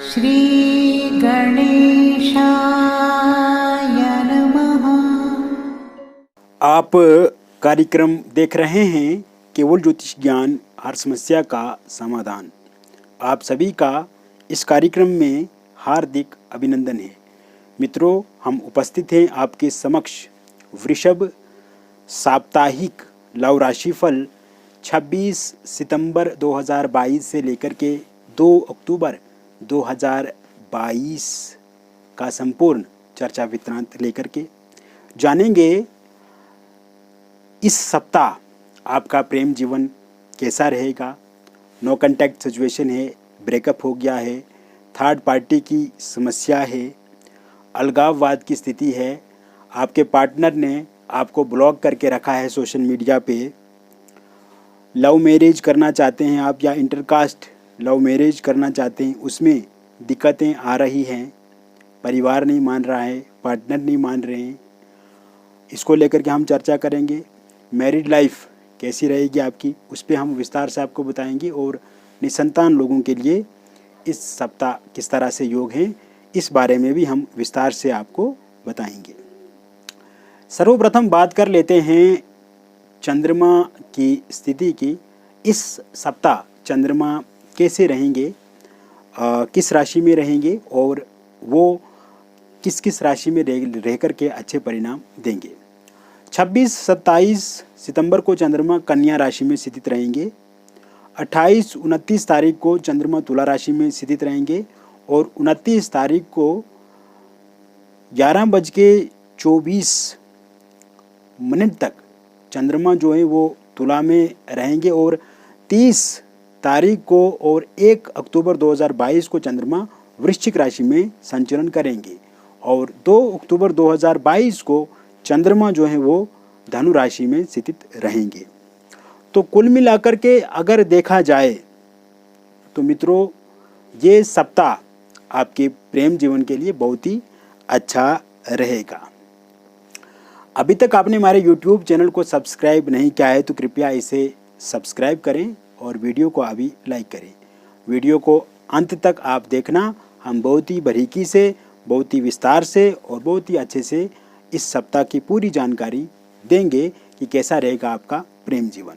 श्री गणेशाय नमः। आप कार्यक्रम देख रहे हैं केवल ज्योतिष ज्ञान, हर समस्या का समाधान। आप सभी का इस कार्यक्रम में हार्दिक अभिनंदन है। मित्रों, हम उपस्थित हैं आपके समक्ष वृषभ साप्ताहिक लव राशिफल 26 सितंबर 2022 से लेकर के 2 अक्टूबर 2022 का संपूर्ण चर्चा वृत्तांत लेकर के जानेंगे इस सप्ताह आपका प्रेम जीवन कैसा रहेगा। नो कांटेक्ट सिचुएशन है, ब्रेकअप हो गया है, थर्ड पार्टी की समस्या है, अलगाववाद की स्थिति है, आपके पार्टनर ने आपको ब्लॉक करके रखा है सोशल मीडिया पे, लव मैरिज करना चाहते हैं आप या इंटरकास्ट लव मैरिज करना चाहते हैं, उसमें दिक्कतें आ रही हैं, परिवार नहीं मान रहा है, पार्टनर नहीं मान रहे हैं, इसको लेकर के हम चर्चा करेंगे। मैरिड लाइफ कैसी रहेगी आपकी, उस पर हम विस्तार से आपको बताएंगे और निसंतान लोगों के लिए इस सप्ताह किस तरह से योग हैं, इस बारे में भी हम विस्तार से आपको बताएंगे। सर्वप्रथम बात कर लेते हैं चंद्रमा की स्थिति की। इस सप्ताह चंद्रमा कैसे रहेंगे, किस राशि में रहेंगे और वो किस किस राशि में रह कर के अच्छे परिणाम देंगे। 26-27 सितंबर को चंद्रमा कन्या राशि में स्थित रहेंगे। 28-29 तारीख को चंद्रमा तुला राशि में स्थित रहेंगे और 29 तारीख को 11:24 तक चंद्रमा जो है वो तुला में रहेंगे और 30 तारीख को और 1 अक्टूबर 2022 को चंद्रमा वृश्चिक राशि में संचरण करेंगे और 2 अक्टूबर 2022 को चंद्रमा जो है वो धनु राशि में स्थित रहेंगे। तो कुल मिलाकर के अगर देखा जाए तो मित्रों, ये सप्ताह आपके प्रेम जीवन के लिए बहुत ही अच्छा रहेगा। अभी तक आपने हमारे YouTube चैनल को सब्सक्राइब नहीं किया है तो कृपया इसे सब्सक्राइब करें और वीडियो को अभी लाइक करें। वीडियो को अंत तक आप देखना, हम बहुत ही बारीकी से, बहुत ही विस्तार से और बहुत ही अच्छे से इस सप्ताह की पूरी जानकारी देंगे कि कैसा रहेगा आपका प्रेम जीवन।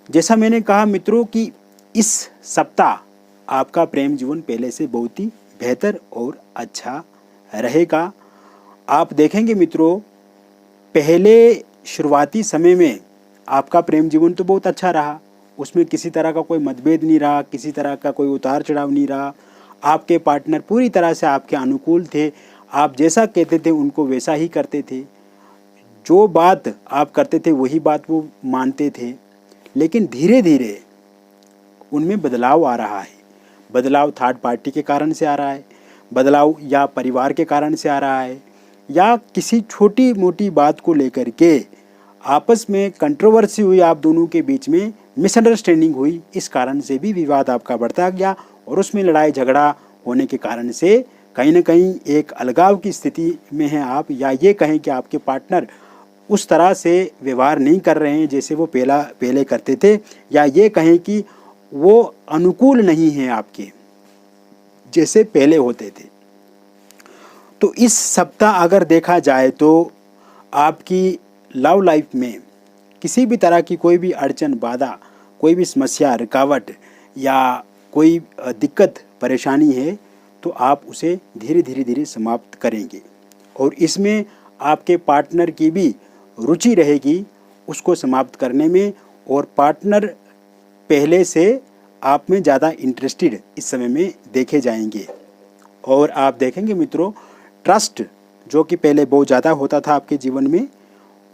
जैसा मैंने कहा मित्रों कि इस सप्ताह आपका प्रेम जीवन पहले से बहुत ही बेहतर और अच्छा रहेगा। आप देखेंगे मित्रों, पहले शुरुआती समय में आपका प्रेम जीवन तो बहुत अच्छा रहा, उसमें किसी तरह का कोई मतभेद नहीं रहा, किसी तरह का कोई उतार चढ़ाव नहीं रहा। आपके पार्टनर पूरी तरह से आपके अनुकूल थे, आप जैसा कहते थे उनको वैसा ही करते थे, जो बात आप करते थे वही बात वो मानते थे। लेकिन धीरे धीरे उनमें बदलाव आ रहा है। बदलाव थर्ड पार्टी के कारण से आ रहा है, बदलाव या परिवार के कारण से आ रहा है, या किसी छोटी मोटी बात को लेकर के आपस में कंट्रोवर्सी हुई, आप दोनों के बीच में मिसअंडरस्टैंडिंग हुई, इस कारण से भी विवाद आपका बढ़ता गया और उसमें लड़ाई झगड़ा होने के कारण से कहीं ना कहीं एक अलगाव की स्थिति में हैं आप, या ये कहें कि आपके पार्टनर उस तरह से व्यवहार नहीं कर रहे हैं जैसे वो पहले करते थे, या ये कहें कि वो अनुकूल नहीं हैं आपके जैसे पहले होते थे। तो इस सप्ताह अगर देखा जाए तो आपकी लव लाइफ में किसी भी तरह की कोई भी अड़चन, बाधा, कोई भी समस्या, रुकावट या कोई दिक्कत परेशानी है तो आप उसे धीरे धीरे समाप्त करेंगे और इसमें आपके पार्टनर की भी रुचि रहेगी उसको समाप्त करने में, और पार्टनर पहले से आप में ज़्यादा इंटरेस्टेड इस समय में देखे जाएंगे। और आप देखेंगे मित्रों, ट्रस्ट जो कि पहले बहुत ज़्यादा होता था आपके जीवन में,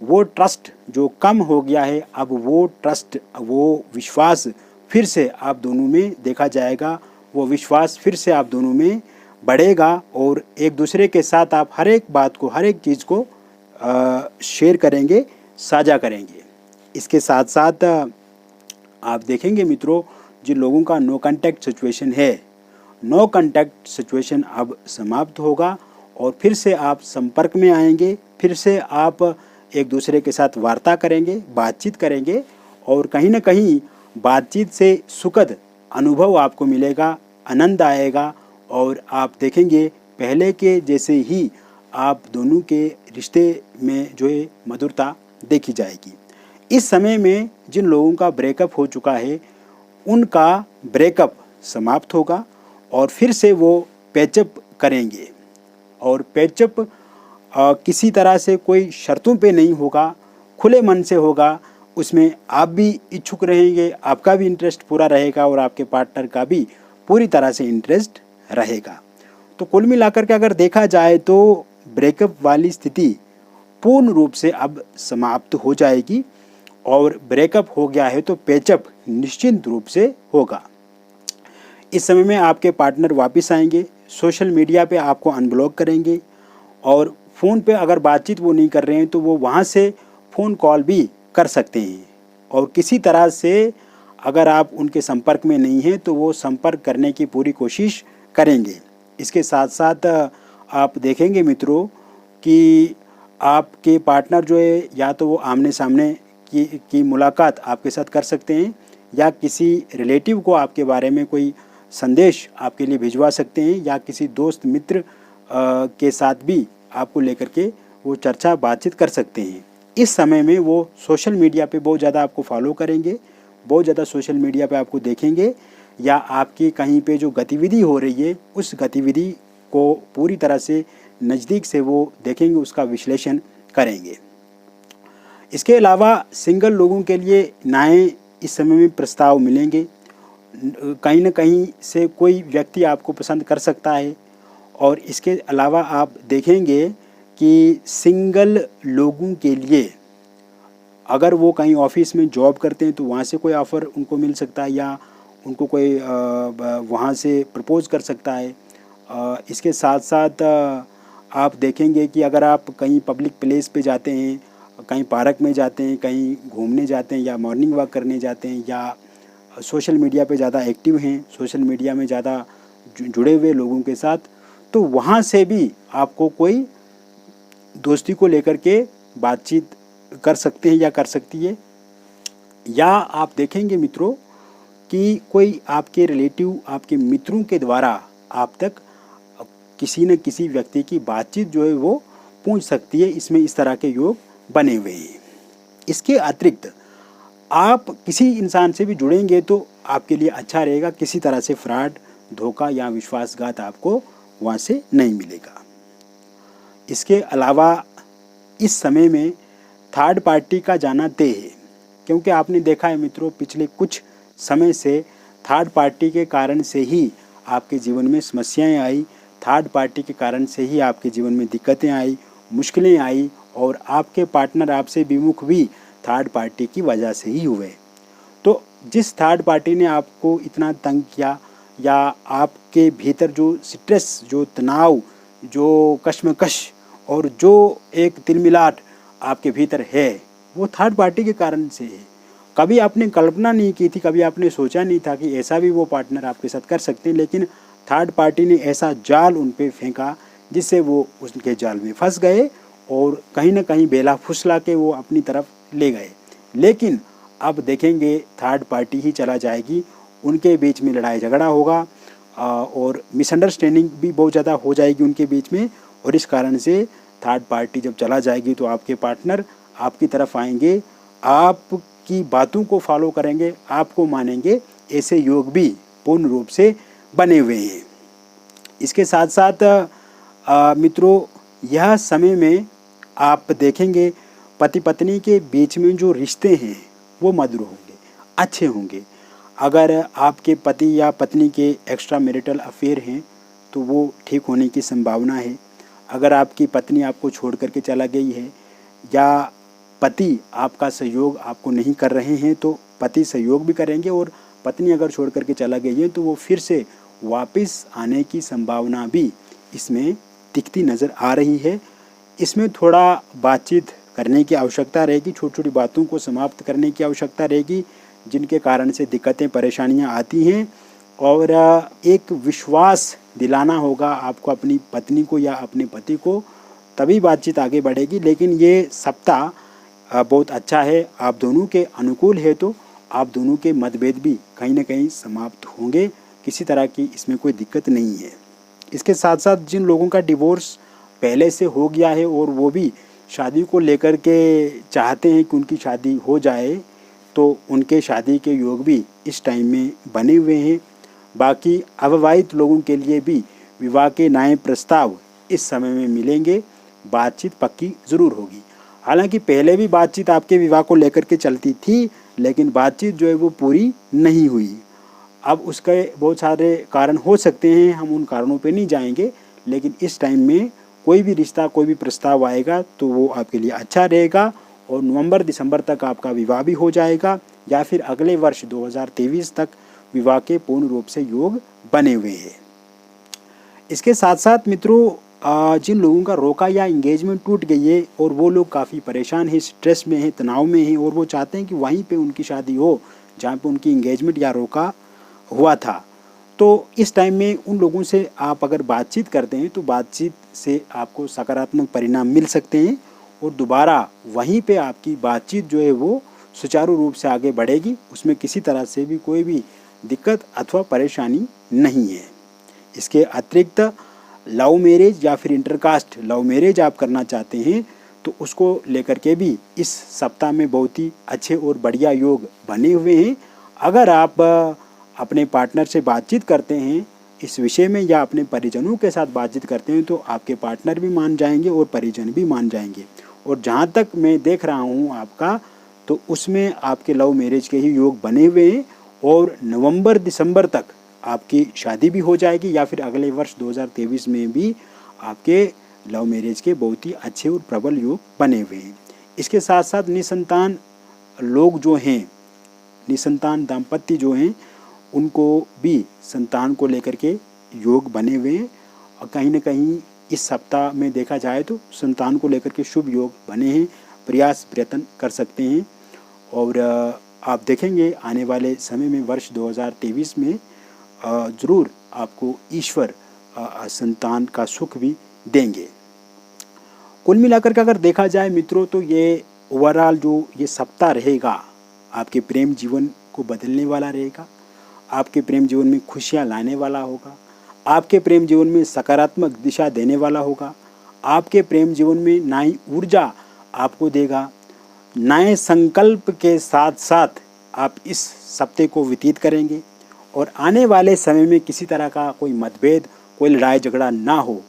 वो ट्रस्ट जो कम हो गया है, अब वो ट्रस्ट, वो विश्वास फिर से आप दोनों में देखा जाएगा, वो विश्वास फिर से आप दोनों में बढ़ेगा और एक दूसरे के साथ आप हर एक बात को, हर एक चीज़ को शेयर करेंगे, साझा करेंगे। इसके साथ साथ आप देखेंगे मित्रों, जिन लोगों का नो कांटेक्ट सिचुएशन है, नो कांटेक्ट सिचुएशन अब समाप्त होगा और फिर से आप संपर्क में आएंगे, फिर से आप एक दूसरे के साथ वार्ता करेंगे, बातचीत करेंगे और कहीं ना कहीं बातचीत से सुखद अनुभव आपको मिलेगा। आनंद आएगा और आप देखेंगे पहले के जैसे ही आप दोनों के रिश्ते में जो है मधुरता देखी जाएगी। इस समय में जिन लोगों का ब्रेकअप हो चुका है उनका ब्रेकअप समाप्त होगा और फिर से वो पैचअप करेंगे और पैचअप किसी तरह से कोई शर्तों पे नहीं होगा, खुले मन से होगा। उसमें आप भी इच्छुक रहेंगे, आपका भी इंटरेस्ट पूरा रहेगा और आपके पार्टनर का भी पूरी तरह से इंटरेस्ट रहेगा। तो कुल मिलाकर के अगर देखा जाए तो ब्रेकअप वाली स्थिति पूर्ण रूप से अब समाप्त हो जाएगी और ब्रेकअप हो गया है तो पैचअप निश्चित रूप से होगा। इस समय में आपके पार्टनर वापस आएंगे, सोशल मीडिया पे आपको अनब्लॉक करेंगे और फ़ोन पे अगर बातचीत वो नहीं कर रहे हैं तो वो वहाँ से फ़ोन कॉल भी कर सकते हैं और किसी तरह से अगर आप उनके संपर्क में नहीं हैं तो वो संपर्क करने की पूरी कोशिश करेंगे। इसके साथ साथ आप देखेंगे मित्रों कि आपके पार्टनर जो है या तो वो आमने सामने की मुलाकात आपके साथ कर सकते हैं या किसी रिलेटिव को आपके बारे में कोई संदेश आपके लिए भिजवा सकते हैं या किसी दोस्त मित्र के साथ भी आपको लेकर के वो चर्चा बातचीत कर सकते हैं। इस समय में वो सोशल मीडिया पे बहुत ज़्यादा आपको फॉलो करेंगे, बहुत ज़्यादा सोशल मीडिया पे आपको देखेंगे या आपकी कहीं पे जो गतिविधि हो रही है उस गतिविधि को पूरी तरह से नज़दीक से वो देखेंगे, उसका विश्लेषण करेंगे। इसके अलावा सिंगल लोगों के लिए नए इस समय में प्रस्ताव मिलेंगे, कहीं न कहीं से कोई व्यक्ति आपको पसंद कर सकता है। और इसके अलावा आप देखेंगे कि सिंगल लोगों के लिए अगर वो कहीं ऑफिस में जॉब करते हैं तो वहाँ से कोई ऑफ़र उनको मिल सकता है या उनको कोई वहाँ से प्रपोज़ कर सकता है। इसके साथ साथ आप देखेंगे कि अगर आप कहीं पब्लिक प्लेस पे जाते हैं, कहीं पार्क में जाते हैं, कहीं घूमने जाते हैं या मॉर्निंग वॉक करने जाते हैं या सोशल मीडिया पे ज़्यादा एक्टिव हैं, सोशल मीडिया में ज़्यादा जुड़े हुए लोगों के साथ, तो वहाँ से भी आपको कोई दोस्ती को लेकर के बातचीत कर सकते हैं या कर सकती है। या आप देखेंगे मित्रों कि कोई आपके रिलेटिव, आपके मित्रों के द्वारा आप तक किसी न किसी व्यक्ति की बातचीत जो है वो पहुंच सकती है। इसमें इस तरह के योग बने हुए हैं। इसके अतिरिक्त आप किसी इंसान से भी जुड़ेंगे तो आपके लिए अच्छा रहेगा, किसी तरह से फ्रॉड, धोखा या विश्वासघात आपको वहाँ से नहीं मिलेगा। इसके अलावा इस समय में थर्ड पार्टी का जाना तय है, क्योंकि आपने देखा है मित्रों पिछले कुछ समय से थर्ड पार्टी के कारण से ही आपके जीवन में समस्याएं आई, थर्ड पार्टी के कारण से ही आपके जीवन में दिक्कतें आई, मुश्किलें आई और आपके पार्टनर आपसे विमुख भी थर्ड पार्टी की वजह से ही हुए। तो जिस थर्ड पार्टी ने आपको इतना तंग किया या आपके भीतर जो स्ट्रेस, जो तनाव, जो कश्मकश और जो एक तिलमिलाट आपके भीतर है वो थर्ड पार्टी के कारण से है। कभी आपने कल्पना नहीं की थी, कभी आपने सोचा नहीं था कि ऐसा भी वो पार्टनर आपके साथ कर सकते हैं, लेकिन थर्ड पार्टी ने ऐसा जाल उन पे फेंका जिससे वो उनके जाल में फंस गए और कहीं ना कहीं बेला फुसला के वो अपनी तरफ ले गए। लेकिन अब देखेंगे थर्ड पार्टी ही चला जाएगी, उनके बीच में लड़ाई झगड़ा होगा और मिसअंडरस्टैंडिंग भी बहुत ज़्यादा हो जाएगी उनके बीच में और इस कारण से थर्ड पार्टी जब चला जाएगी तो आपके पार्टनर आपकी तरफ आएंगे, आपकी बातों को फॉलो करेंगे, आपको मानेंगे। ऐसे योग भी पूर्ण रूप से बने हुए हैं। इसके साथ साथ मित्रों यह समय में आप देखेंगे पति पत्नी के बीच में जो रिश्ते हैं वो मधुर होंगे, अच्छे होंगे। अगर आपके पति या पत्नी के एक्स्ट्रा मैरिटल अफेयर हैं तो वो ठीक होने की संभावना है। अगर आपकी पत्नी आपको छोड़ करके चला गई है या पति आपका सहयोग आपको नहीं कर रहे हैं तो पति सहयोग भी करेंगे और पत्नी अगर छोड़ करके चला गई है तो वो फिर से वापस आने की संभावना भी इसमें दिखती नज़र आ रही है। इसमें थोड़ा बातचीत करने की आवश्यकता रहेगी, छोटी छोटी बातों को समाप्त करने की आवश्यकता रहेगी जिनके कारण से दिक्कतें परेशानियां आती हैं और एक विश्वास दिलाना होगा आपको अपनी पत्नी को या अपने पति को, तभी बातचीत आगे बढ़ेगी। लेकिन ये सप्ताह बहुत अच्छा है, आप दोनों के अनुकूल है तो आप दोनों के मतभेद भी कहीं ना कहीं समाप्त होंगे, किसी तरह की इसमें कोई दिक्कत नहीं है। इसके साथ साथ जिन लोगों का डिवोर्स पहले से हो गया है और वो भी शादी को लेकर के चाहते हैं कि उनकी शादी हो जाए, तो उनके शादी के योग भी इस टाइम में बने हुए हैं। बाकी अविवाहित लोगों के लिए भी विवाह के नए प्रस्ताव इस समय में मिलेंगे, बातचीत पक्की ज़रूर होगी। हालांकि पहले भी बातचीत आपके विवाह को लेकर के चलती थी, लेकिन बातचीत जो है वो पूरी नहीं हुई। अब उसके बहुत सारे कारण हो सकते हैं, हम उन कारणों पे नहीं जाएंगे, लेकिन इस टाइम में कोई भी रिश्ता, कोई भी प्रस्ताव आएगा तो वो आपके लिए अच्छा रहेगा और नवंबर दिसंबर तक आपका विवाह भी हो जाएगा, या फिर अगले वर्ष 2023 तक विवाह के पूर्ण रूप से योग बने हुए हैं। इसके साथ साथ मित्रों, जिन लोगों का रोका या इंगेजमेंट टूट गई है और वो लोग काफ़ी परेशान हैं, स्ट्रेस में हैं, तनाव में हैं और वो चाहते हैं कि वहीं पे उनकी शादी हो जहाँ पे उनकी इंगेजमेंट या रोका हुआ था, तो इस टाइम में उन लोगों से आप अगर बातचीत करते हैं तो बातचीत से आपको सकारात्मक परिणाम मिल सकते हैं और दोबारा वहीं पे आपकी बातचीत जो है वो सुचारू रूप से आगे बढ़ेगी। उसमें किसी तरह से भी कोई भी दिक्कत अथवा परेशानी नहीं है। इसके अतिरिक्त लव मैरिज या फिर इंटरकास्ट लव मैरिज आप करना चाहते हैं तो उसको लेकर के भी इस सप्ताह में बहुत ही अच्छे और बढ़िया योग बने हुए हैं। अगर आप अपने पार्टनर से बातचीत करते हैं इस विषय में या अपने परिजनों के साथ बातचीत करते हैं तो आपके पार्टनर भी मान जाएंगे और परिजन भी मान जाएंगे। और जहाँ तक मैं देख रहा हूँ आपका, तो उसमें आपके लव मैरिज के ही योग बने हुए हैं और नवंबर दिसंबर तक आपकी शादी भी हो जाएगी, या फिर अगले वर्ष 2023 में भी आपके लव मैरिज के बहुत ही अच्छे और प्रबल योग बने हुए हैं। इसके साथ साथ निसंतान लोग जो हैं, निसंतान दाम्पत्य जो हैं, उनको भी संतान को लेकर के योग बने हुए हैं और कहीं ना कहीं इस सप्ताह में देखा जाए तो संतान को लेकर के शुभ योग बने हैं। प्रयास प्रयत्न कर सकते हैं और आप देखेंगे आने वाले समय में वर्ष 2023 में ज़रूर आपको ईश्वर संतान का सुख भी देंगे। कुल मिलाकर के अगर देखा जाए मित्रों तो ये ओवरऑल जो ये सप्ताह रहेगा आपके प्रेम जीवन को बदलने वाला रहेगा, आपके प्रेम जीवन में खुशियाँ लाने वाला होगा, आपके प्रेम जीवन में सकारात्मक दिशा देने वाला होगा, आपके प्रेम जीवन में नई ऊर्जा आपको देगा। नए संकल्प के साथ साथ आप इस सप्ताह को व्यतीत करेंगे और आने वाले समय में किसी तरह का कोई मतभेद, कोई लड़ाई झगड़ा ना हो,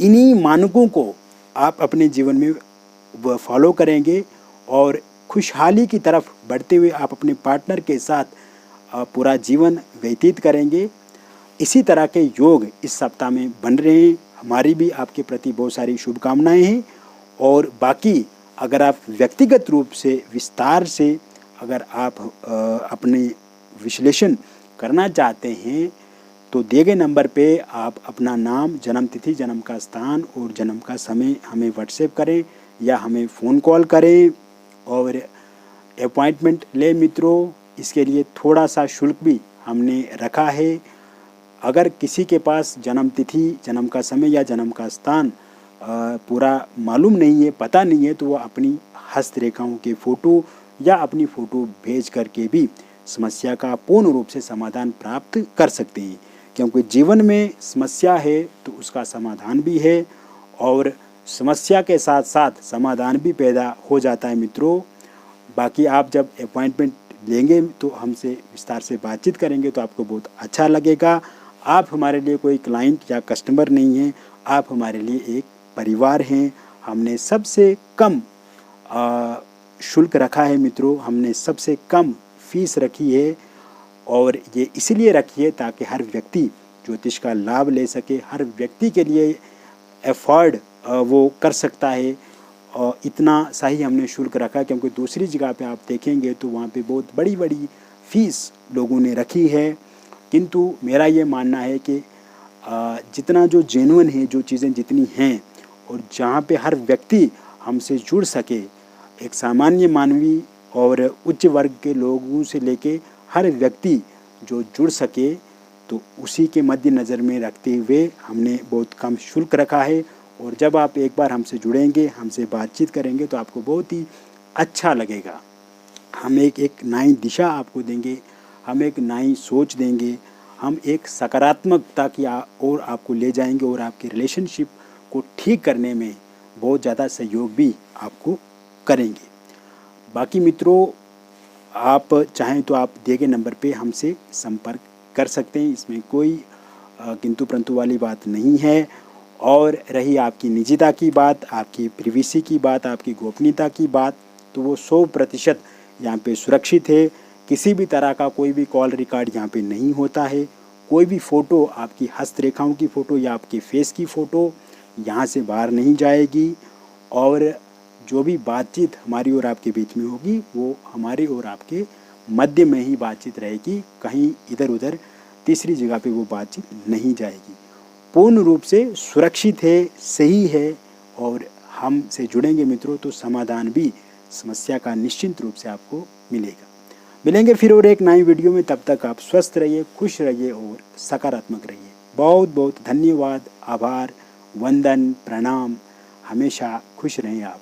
इन्हीं मानकों को आप अपने जीवन में फॉलो करेंगे और खुशहाली की तरफ बढ़ते हुए आप अपने पार्टनर के साथ पूरा जीवन व्यतीत करेंगे। इसी तरह के योग इस सप्ताह में बन रहे हैं। हमारी भी आपके प्रति बहुत सारी शुभकामनाएं हैं और बाकी अगर आप व्यक्तिगत रूप से विस्तार से अगर आप अपने विश्लेषण करना चाहते हैं तो दिए गए नंबर पे आप अपना नाम, जन्म तिथि, जन्म का स्थान और जन्म का समय हमें व्हाट्सएप करें या हमें फ़ोन कॉल करें और अपॉइंटमेंट लें मित्रों। इसके लिए थोड़ा सा शुल्क भी हमने रखा है। अगर किसी के पास जन्म तिथि, जन्म का समय या जन्म का स्थान पूरा मालूम नहीं है, पता नहीं है, तो वो अपनी हस्तरेखाओं के फ़ोटो या अपनी फ़ोटो भेज करके भी समस्या का पूर्ण रूप से समाधान प्राप्त कर सकते हैं। क्योंकि जीवन में समस्या है तो उसका समाधान भी है और समस्या के साथ साथ समाधान भी पैदा हो जाता है मित्रों। बाकी आप जब अपॉइंटमेंट लेंगे तो हमसे विस्तार से बातचीत करेंगे तो आपको बहुत अच्छा लगेगा। आप हमारे लिए कोई क्लाइंट या कस्टमर नहीं हैं, आप हमारे लिए एक परिवार हैं। हमने सबसे कम शुल्क रखा है मित्रों, हमने सबसे कम फीस रखी है और ये इसलिए रखी है ताकि हर व्यक्ति ज्योतिष का लाभ ले सके, हर व्यक्ति के लिए एफर्ड वो कर सकता है। और इतना सही हमने शुल्क रखा क्योंकि दूसरी जगह पे आप देखेंगे तो वहाँ पे बहुत बड़ी बड़ी फीस लोगों ने रखी है। किंतु मेरा ये मानना है कि जितना जो जेन्युइन है, जो चीज़ें जितनी हैं और जहाँ पे हर व्यक्ति हमसे जुड़ सके, एक सामान्य मानवीय और उच्च वर्ग के लोगों से लेके हर व्यक्ति जो जुड़ सके, तो उसी के मद्देनज़र में रखते हुए हमने बहुत कम शुल्क रखा है। और जब आप एक बार हमसे जुड़ेंगे, हमसे बातचीत करेंगे तो आपको बहुत ही अच्छा लगेगा। हम एक नई दिशा आपको देंगे, हम एक नई सोच देंगे, हम एक सकारात्मकता की ओर आपको ले जाएंगे और आपके रिलेशनशिप को ठीक करने में बहुत ज़्यादा सहयोग भी आपको करेंगे। बाकी मित्रों, आप चाहें तो आप दिए गए नंबर पे हमसे संपर्क कर सकते हैं, इसमें कोई किंतु परंतु वाली बात नहीं है। और रही आपकी निजता की बात, आपकी प्रिवेसी की बात, आपकी गोपनीयता की बात, तो वो 100% यहाँ पे सुरक्षित है। किसी भी तरह का कोई भी कॉल रिकॉर्ड यहाँ पे नहीं होता है। कोई भी फ़ोटो, आपकी हस्तरेखाओं की फ़ोटो या आपके फेस की फ़ोटो यहाँ से बाहर नहीं जाएगी। और जो भी बातचीत हमारी और आपके बीच में होगी वो हमारे और आपके मध्य में ही बातचीत रहेगी, कहीं इधर उधर तीसरी जगह पे वो बातचीत नहीं जाएगी। पूर्ण रूप से सुरक्षित है, सही है। और हमसे जुड़ेंगे मित्रों तो समाधान भी समस्या का निश्चित रूप से आपको मिलेगा। मिलेंगे फिर और एक नई वीडियो में, तब तक आप स्वस्थ रहिए, खुश रहिए और सकारात्मक रहिए। बहुत बहुत धन्यवाद, आभार, वंदन, प्रणाम। हमेशा खुश रहें आप।